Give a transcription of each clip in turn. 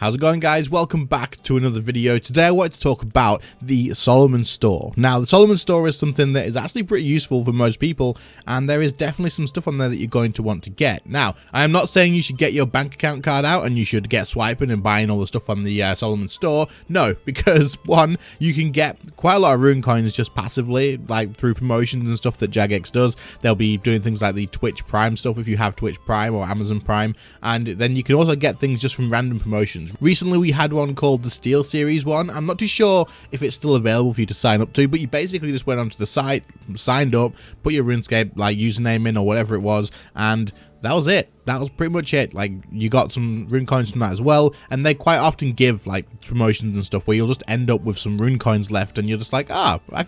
How's it going, guys? Welcome back to another video. Today I wanted to talk about the Solomon Store. Now, the Solomon Store is something that is actually pretty useful for most people, and there is definitely some stuff on there that you're going to want to get. Now, I am not saying you should get your bank account card out and you should get swiping and buying all the stuff on the Solomon Store. No, because one, you can get quite a lot of rune coins just passively, like through promotions and stuff that Jagex does. They'll be doing things like the Twitch Prime stuff if you have Twitch Prime or Amazon Prime, and then you can also get things just from random promotions. Recently we had one called the Steel Series one. I'm not too sure if it's still available for you to sign up to, but you basically just went onto the site, signed up, put your RuneScape like username in or whatever it was, and that was it. That was pretty much it. Like, you got some rune coins from that as well, and they quite often give like promotions and stuff where you'll just end up with some rune coins left and you're just like,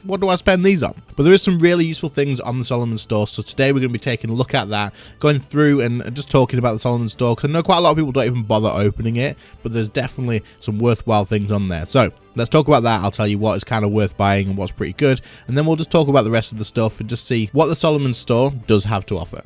what do I spend these on? But there is some really useful things on the Solomon Store, so today we're going to be taking a look at that, going through and just talking about the Solomon Store, because I know quite a lot of people don't even bother opening it, but there's definitely some worthwhile things on there. So let's talk about that. I'll tell you what is kind of worth buying and what's pretty good, and then we'll just talk about the rest of the stuff and just see what the Solomon Store does have to offer.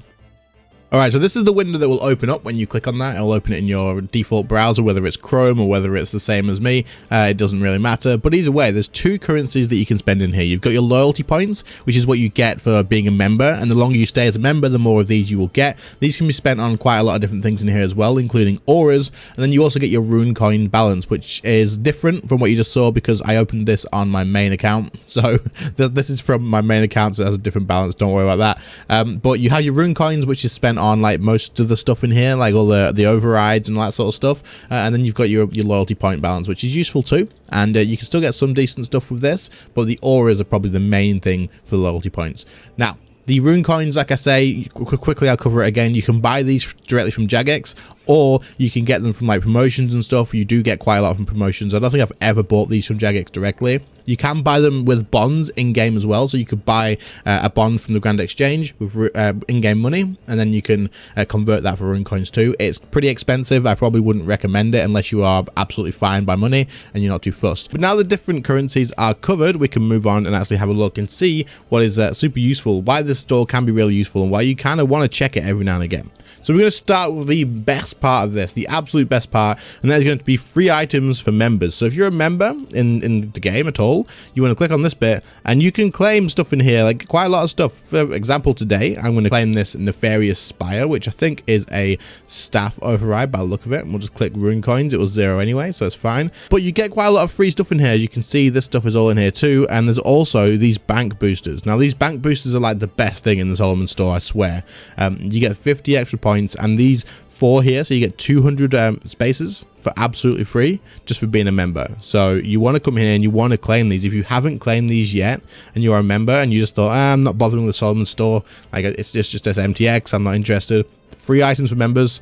Alright, so this is the window that will open up when you click on that. It'll open it in your default browser, whether it's Chrome or whether it's the same as me. It doesn't really matter. But either way, there's two currencies that you can spend in here. You've got your loyalty points, which is what you get for being a member. And the longer you stay as a member, the more of these you will get. These can be spent on quite a lot of different things in here as well, including auras. And then you also get your rune coin balance, which is different from what you just saw because I opened this on my main account. So this is from my main account, so it has a different balance. Don't worry about that. But you have your rune coins, which is spent on like most of the stuff in here, like all the overrides and all that sort of stuff, and then you've got your loyalty point balance, which is useful too, and you can still get some decent stuff with this, but the auras are probably the main thing for the loyalty points. Now, the rune coins, like I say, quickly I'll cover it again. You can buy these directly from Jagex, or you can get them from like promotions and stuff. You do get quite a lot from promotions. I don't think I've ever bought these from Jagex directly. You can buy them with bonds in-game as well. So you could buy a bond from the Grand Exchange with in-game money, and then you can convert that for rune coins too. It's pretty expensive. I probably wouldn't recommend it unless you are absolutely fine by money and you're not too fussed. But now the different currencies are covered, we can move on and actually have a look and see what is super useful, why this store can be really useful, and why you kind of want to check it every now and again. So we're going to start with the best part of this, the absolute best part, and that is going to be free items for members. So if you're a member in the game at all, you want to click on this bit and you can claim stuff in here, like quite a lot of stuff. For example, today I'm going to claim this Nefarious Spire, which I think is a staff override by the look of it. And we'll just click rune coins. It was 0 anyway, so it's fine. But you get quite a lot of free stuff in here. As you can see, this stuff is all in here too, and there's also these bank boosters. Now these bank boosters are like the best thing in the Solomon Store, I swear. You get 50 extra points, and these 4 here, so you get 200 spaces for absolutely free just for being a member. So you want to come here and you want to claim these. If you haven't claimed these yet and you are a member and you just thought, I'm not bothering with the Solomon Store, like it's just this MTX, I'm not interested, free items for members.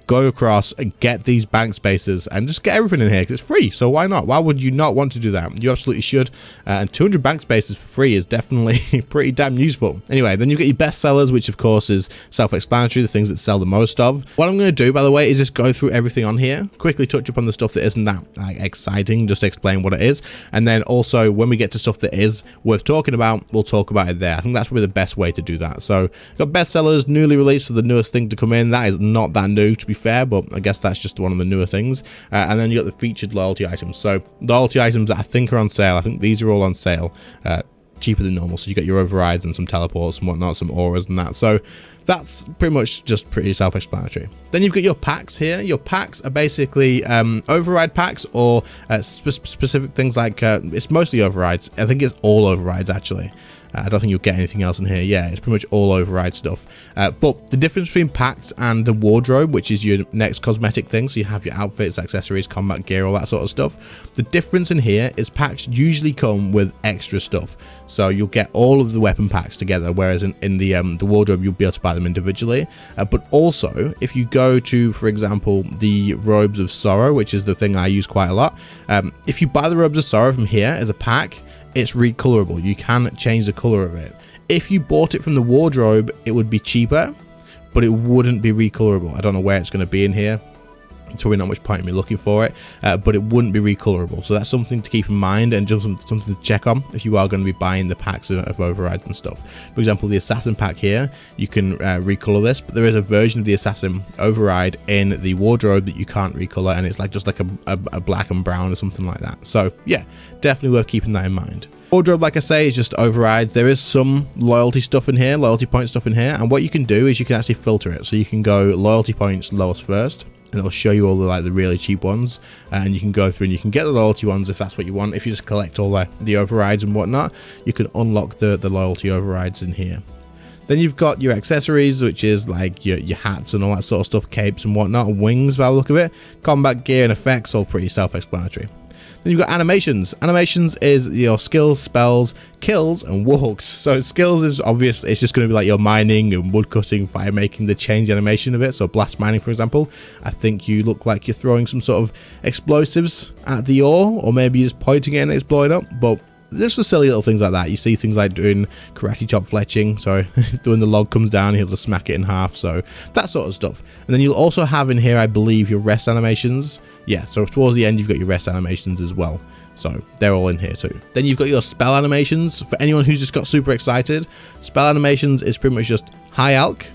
Go across and get these bank spaces and just get everything in here because it's free. So why not? Why would you not want to do that? You absolutely should. And 200 bank spaces for free is definitely pretty damn useful. Anyway, then you get your best sellers, which of course is self-explanatory, the things that sell the most of. What I'm going to do, by the way, is just go through everything on here, quickly touch up on the stuff that isn't that exciting, just explain what it is. And then also when we get to stuff that is worth talking about, we'll talk about it there. I think that's probably the best way to do that. So got best sellers, newly released, so the newest thing to come in. That is not that new, to be fair, but I guess that's just one of the newer things. And then you got the featured loyalty items. So loyalty items that I think are on sale, I think these are all on sale, cheaper than normal. So you get your overrides and some teleports and whatnot, some auras and that. So that's pretty much just pretty self-explanatory. Then you've got your packs here. Your packs are basically override packs or specific things like it's mostly overrides. I think it's all overrides actually. I don't think you'll get anything else in here. Yeah, it's pretty much all override stuff. But the difference between packs and the wardrobe, which is your next cosmetic thing, so you have your outfits, accessories, combat gear, all that sort of stuff. The difference in here is packs usually come with extra stuff. So you'll get all of the weapon packs together, whereas in the wardrobe, you'll be able to buy them individually. But also, if you go to, for example, the Robes of Sorrow, which is the thing I use quite a lot, if you buy the Robes of Sorrow from here as a pack, it's recolorable. You can change the color of it. If you bought it from the wardrobe, it would be cheaper, but it wouldn't be recolorable. I don't know where it's going to be in here. It's probably not much point in me looking for it, but it wouldn't be recolorable. So that's something to keep in mind and just something to check on if you are going to be buying the packs of overrides and stuff. For example, the assassin pack here, you can recolor this, but there is a version of the assassin override in the wardrobe that you can't recolor, and it's like just like a black and brown or something like that. So yeah, definitely worth keeping that in mind. Wardrobe, like I say, is just overrides. There is some loyalty stuff in here, loyalty point stuff in here, and what you can do is you can actually filter it. So you can go loyalty points lowest first, and it'll show you all the really cheap ones, and you can go through and you can get the loyalty ones if that's what you want. If you just collect all the overrides and whatnot, you can unlock the loyalty overrides in here. Then you've got your accessories, which is like your hats and all that sort of stuff, capes and whatnot, and wings by the look of it. Combat gear and effects, all pretty self-explanatory. Then you've got animations. Animations is your skills, spells, kills, and walks. So skills is obvious. It's just going to be like your mining and wood cutting, fire making, the change animation of it. So blast mining, for example, I think you look like you're throwing some sort of explosives at the ore, or maybe you're just pointing it and it's blowing up. But there's just silly little things like that. You see things like doing karate chop fletching. So when the log comes down, he'll just smack it in half. So that sort of stuff. And then you'll also have in here, I believe, your rest animations. Yeah, so towards the end, you've got your rest animations as well. So they're all in here too. Then you've got your spell animations. For anyone who's just got super excited, spell animations is pretty much just high alch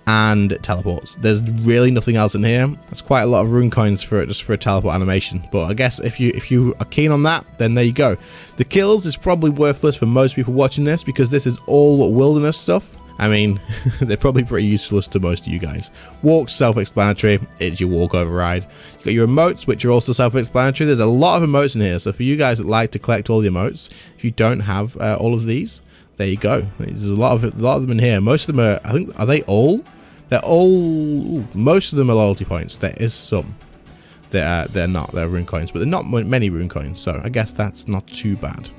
and teleports. There's really nothing else in here. That's quite a lot of rune coins for it, just for a teleport animation. But I guess if you are keen on that, then there you go. The kills is probably worthless for most people watching this, because this is all wilderness stuff. I mean, they're probably pretty useless to most of you guys. Walk's self-explanatory. It's your walk override. You've got your emotes, which are also self-explanatory. There's a lot of emotes in here. So for you guys that like to collect all the emotes, if you don't have all of these, there you go. There's a lot of them in here. Most of them are, I think, are they all? They're all, most of them are loyalty points. There is some. They're not. They're rune coins, but they're not many rune coins. So I guess that's not too bad.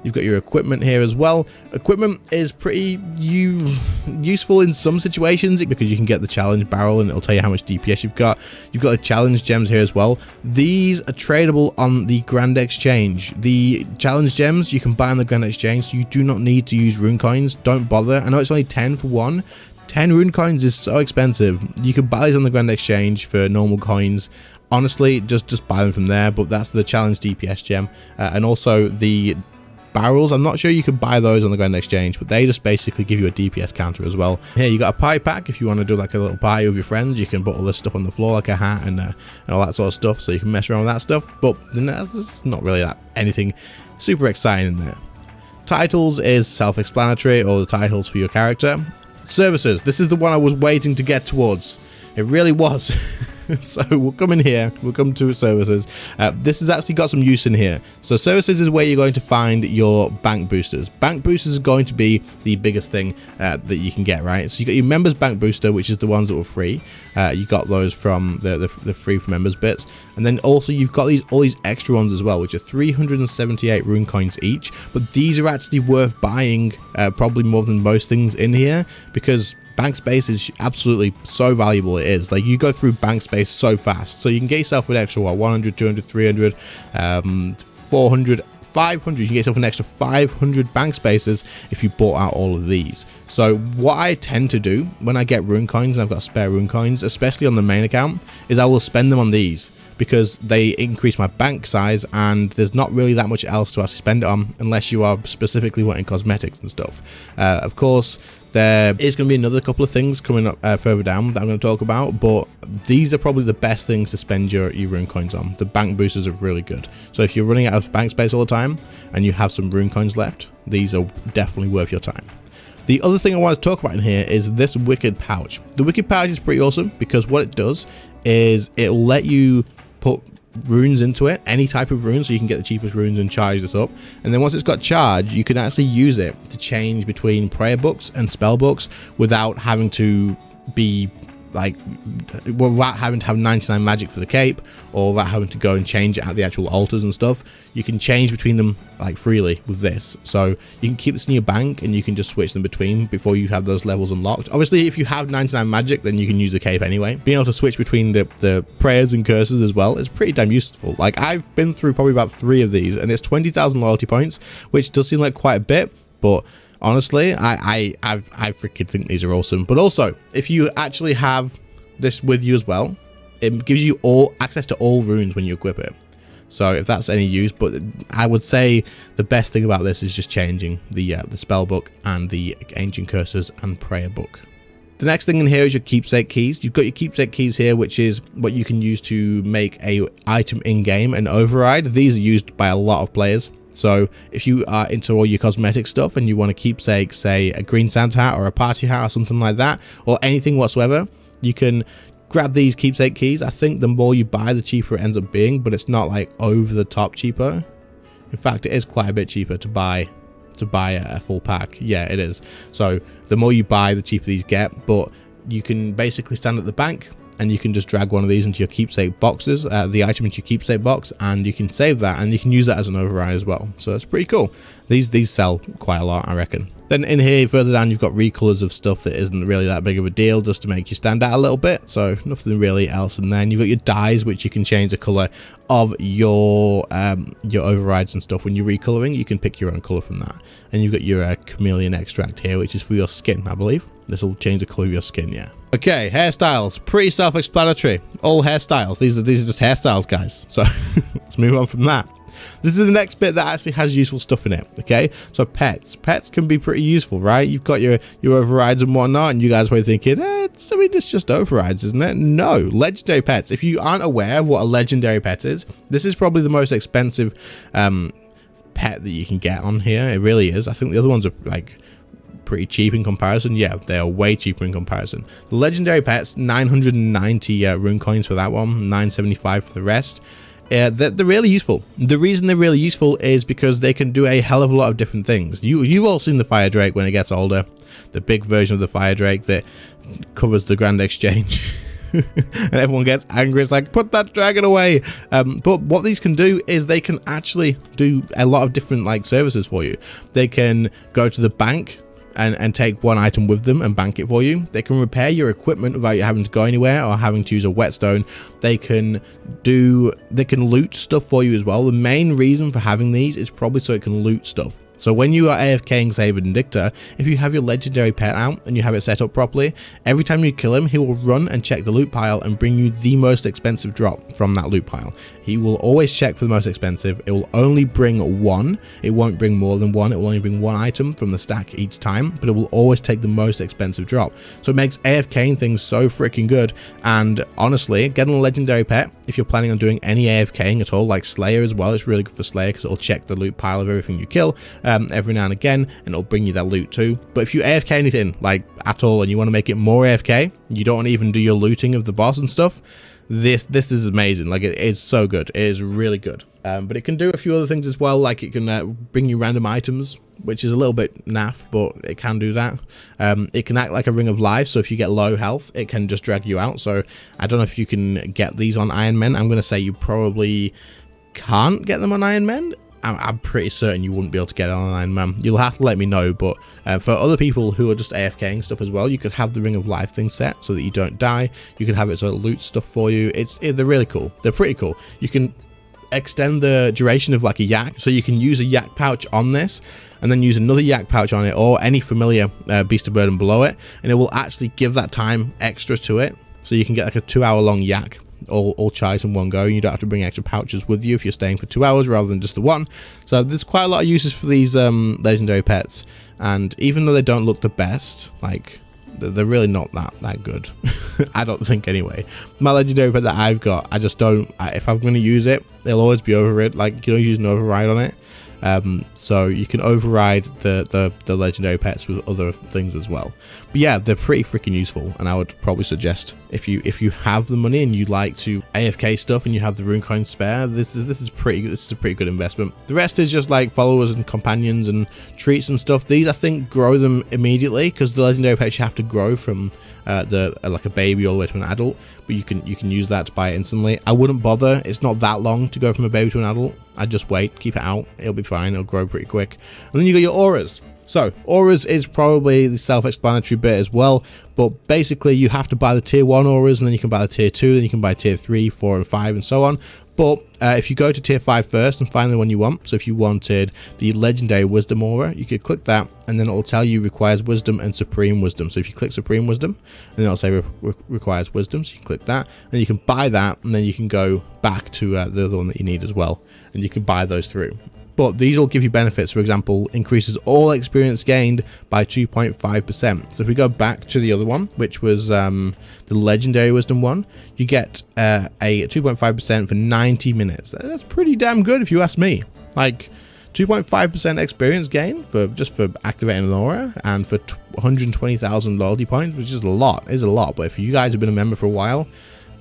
You've got your equipment here as well. Equipment is pretty useful in some situations, because you can get the challenge barrel and it'll tell you how much DPS you've got. You've got the challenge gems here as well. These are tradable on the Grand Exchange. The challenge gems you can buy on the Grand Exchange, so you do not need to use rune coins. Don't bother. I know it's only 10 for one. 10 rune coins is so expensive. You can buy these on the Grand Exchange for normal coins. Honestly, just buy them from there, but that's the challenge DPS gem. And also the barrels, I'm not sure you can buy those on the Grand Exchange, but they just basically give you a DPS counter as well. Here you got a pie pack. If you want to do like a little party with your friends, you can put all this stuff on the floor, like a hat and all that sort of stuff, so you can mess around with that stuff. But there's not really anything super exciting in there. Titles is self-explanatory, all the titles for your character. Services, this is the one I was waiting to get towards. It really was. So we'll come in here, we'll come to services. This has actually got some use in here. So services is where you're going to find your bank boosters. Bank boosters are going to be the biggest thing that you can get, right? So you got your members bank booster, which is the ones that were free. You got those from the free for members bits. And then also you've got all these extra ones as well, which are 378 rune coins each. But these are actually worth buying probably more than most things in here, because bank space is absolutely so valuable. It is like you go through bank space so fast, so you can get yourself an extra 100, 200, 300, 400, 500. You can get yourself an extra 500 bank spaces if you bought out all of these. So what I tend to do when I get rune coins, and I've got spare rune coins, especially on the main account, is I will spend them on these, because they increase my bank size, and there's not really that much else to actually spend it on unless you are specifically wanting cosmetics and stuff. Of course, there is going to be another couple of things coming up further down that I'm going to talk about, but these are probably the best things to spend your rune coins on. The bank boosters are really good. So if you're running out of bank space all the time and you have some rune coins left, these are definitely worth your time. The other thing I want to talk about in here is this wicked pouch. The wicked pouch is pretty awesome, because what it does is it'll let you put runes into it, any type of rune, so you can get the cheapest runes and charge this up. And then once it's got charge, you can actually use it to change between prayer books and spell books without having to be like, without having to have 99 magic for the cape, or without having to go and change it at the actual altars and stuff. You can change between them like freely with this, so you can keep this in your bank and you can just switch them between before you have those levels unlocked. Obviously, if you have 99 magic, then you can use the cape anyway. Being able to switch between the prayers and curses as well is pretty damn useful. Like, I've been through probably about 3 of these, and it's 20,000 loyalty points, which does seem like quite a bit, but honestly, I freaking think these are awesome. But also, if you actually have this with you as well, it gives you all access to all runes when you equip it. So if that's any use, but I would say the best thing about this is just changing the spell book and the ancient curses and prayer book. The next thing in here is your keepsake keys. You've got your keepsake keys here, which is what you can use to make a item in game and override. These are used by a lot of players. So if you are into all your cosmetic stuff and you want to keepsake, say, a green Santa hat or a party hat or something like that, or anything whatsoever, you can grab these keepsake keys. I think the more you buy, the cheaper it ends up being, but it's not like over the top cheaper. In fact, it is quite a bit cheaper to buy a full pack. Yeah, it is. So the more you buy, the cheaper these get, but you can basically stand at the bank and you can just drag one of these into your keepsake boxes, the item into your keepsake box, and you can save that and you can use that as an override as well. So it's pretty cool. These sell quite a lot, I reckon. Then in here further down, you've got recolors of stuff that isn't really that big of a deal, just to make you stand out a little bit. So nothing really else. And then you've got your dyes, which you can change the color of your overrides and stuff. When you're recoloring, you can pick your own color from that. And you've got your chameleon extract here, which is for your skin, I believe. This will change the color of your skin, yeah. Okay, hairstyles, pretty self-explanatory. All hairstyles. These are just hairstyles, guys. So let's move on from that. This is the next bit that actually has useful stuff in it. Okay, so pets can be pretty useful, right? You've got your overrides and whatnot, and you guys were thinking, it's just overrides, isn't it? No, legendary pets. If you aren't aware of what a legendary pet is, this is probably the most expensive pet that you can get on here. It really is. I think the other ones are like pretty cheap in comparison. Yeah, they are way cheaper in comparison. The legendary pets, 990 rune coins for that one, 975 for the rest. They're really useful. The reason they're really useful is because they can do a hell of a lot of different things. You've all seen the fire drake when it gets older, the big version of the fire drake that covers the Grand Exchange. And everyone gets angry. It's like, put that dragon away. But what these can do is they can actually do a lot of different like services for you. They can go to the bank and take one item with them and bank it for you. They can repair your equipment without you having to go anywhere or having to use a whetstone. They can loot stuff for you as well. The main reason for having these is probably so it can loot stuff. So when you are AFKing, say, Vindicta, if you have your legendary pet out and you have it set up properly, every time you kill him, he will run and check the loot pile and bring you the most expensive drop from that loot pile. He will always check for the most expensive. It will only bring one. It won't bring more than one. It will only bring one item from the stack each time, but it will always take the most expensive drop. So it makes AFKing things so freaking good. And honestly, getting a legendary pet, if you're planning on doing any AFKing at all, like Slayer as well, it's really good for Slayer because it'll check the loot pile of everything you kill every now and again, and it'll bring you that loot too. But if you AFK anything like at all and you want to make it more AFK, you don't want to even do your looting of the boss and stuff, this is amazing. Like, it is so good. It is really good. But it can do a few other things as well, like it can bring you random items, which is a little bit naff, but it can do that. It can act like a ring of life, so if you get low health, it can just drag you out. So I don't know if you can get these on Iron Men. I'm going to say you probably can't get them on Iron Men. I'm pretty certain you wouldn't be able to get it on Iron Man. You'll have to let me know, but for other people who are just AFKing stuff as well, you could have the Ring of Life thing set so that you don't die. You can have it so it loots stuff for you. They're really cool. They're pretty cool. You can extend the duration of like a yak, so you can use a yak pouch on this and then use another yak pouch on it, or any familiar beast of burden below it, and it will actually give that time extra to it, so you can get like a 2-hour long yak all chais in one go, and you don't have to bring extra pouches with you if you're staying for 2 hours rather than just the one. So there's quite a lot of uses for these legendary pets, and even though they don't look the best, like, they're really not that good. I don't think anyway. My legendary pet that I've got, I just don't, if I'm going to use it, it'll always be overrid. Like, you don't use an override on it. So you can override the legendary pets with other things as well. But yeah, they're pretty freaking useful, and I would probably suggest if you have the money and you like to AFK stuff and you have the rune coin spare, this is a pretty good investment. The rest is just like followers and companions and treats and stuff. These, I think, grow them immediately, because the legendary pets you have to grow from like a baby all the way to an adult, but you can use that to buy it instantly. I wouldn't bother. It's not that long to go from a baby to an adult. I'd just wait, keep it out, it'll be fine, it'll grow pretty quick. And then you got your auras. So auras is probably the self-explanatory bit as well, but basically you have to buy the tier 1 auras, and then you can buy the tier 2, then you can buy tier 3, 4 and 5 and so on. But if you go to tier 5 first and find the one you want, so if you wanted the legendary wisdom aura, you could click that, and then it will tell you requires wisdom and supreme wisdom. So if you click supreme wisdom, and then it'll say requires wisdom, so you can click that, and you can buy that, and then you can go back to the other one that you need as well, and you can buy those through. But these will give you benefits. For example, increases all experience gained by 2.5%. So if we go back to the other one, which was the legendary wisdom one, you get a 2.5% for 90 minutes. That's pretty damn good if you ask me. Like 2.5% experience gain for just for activating an aura, and for 120,000 loyalty points, which is a lot. But if you guys have been a member for a while,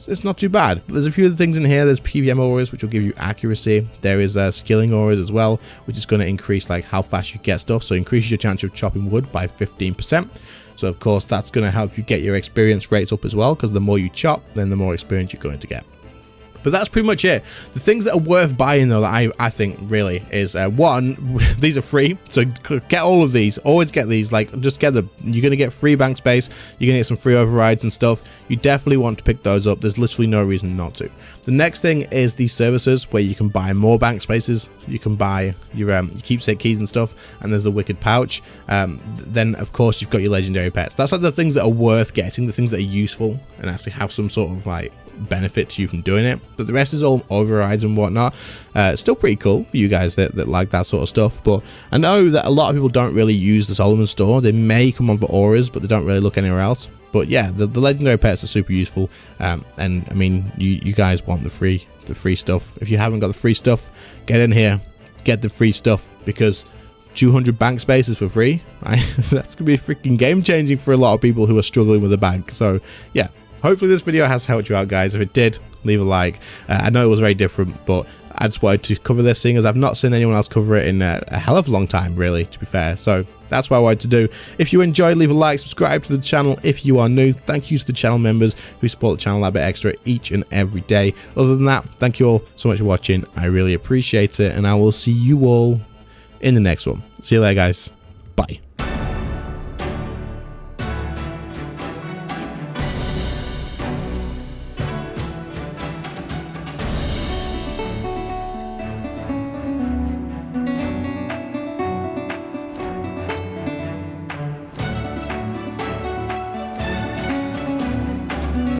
it's not too bad. There's a few other things in here. There's PVM auras, which will give you accuracy. There is skilling auras as well, which is going to increase like how fast you get stuff. So increases your chance of chopping wood by 15%. So of course that's going to help you get your experience rates up as well, because the more you chop, then the more experience you're going to get. But that's pretty much it. The things that are worth buying though, that I think really is one, these are free, so get all of these. Always get these. Like, just get them. You're gonna get free bank space, you're gonna get some free overrides and stuff. You definitely want to pick those up. There's literally no reason not to. The next thing is these services where you can buy more bank spaces. You can buy your keepsake keys and stuff, and there's a wicked pouch. Then of course you've got your legendary pets. That's like the things that are worth getting, the things that are useful and actually have some sort of like benefit to you from doing it. But the rest is all overrides and whatnot. It's still pretty cool for you guys that like that sort of stuff. But I know that a lot of people don't really use the Solomon store. They may come on for auras, but they don't really look anywhere else. But yeah, the legendary pets are super useful. And I mean, you guys want the free stuff. If you haven't got the free stuff, get in here, get the free stuff, because 200 bank spaces for free, right? That's gonna be freaking game changing for a lot of people who are struggling with a bank. So yeah, hopefully this video has helped you out, guys. If it did, leave a like. I know it was very different, but I just wanted to cover this thing, as I've not seen anyone else cover it in a hell of a long time, really, to be fair. So that's what I wanted to do. If you enjoyed, leave a like, subscribe to the channel if you are new. Thank you to the channel members who support the channel that bit extra each and every day. Other than that, thank you all so much for watching. I really appreciate it, and I will see you all in the next one. See you later, guys. Bye.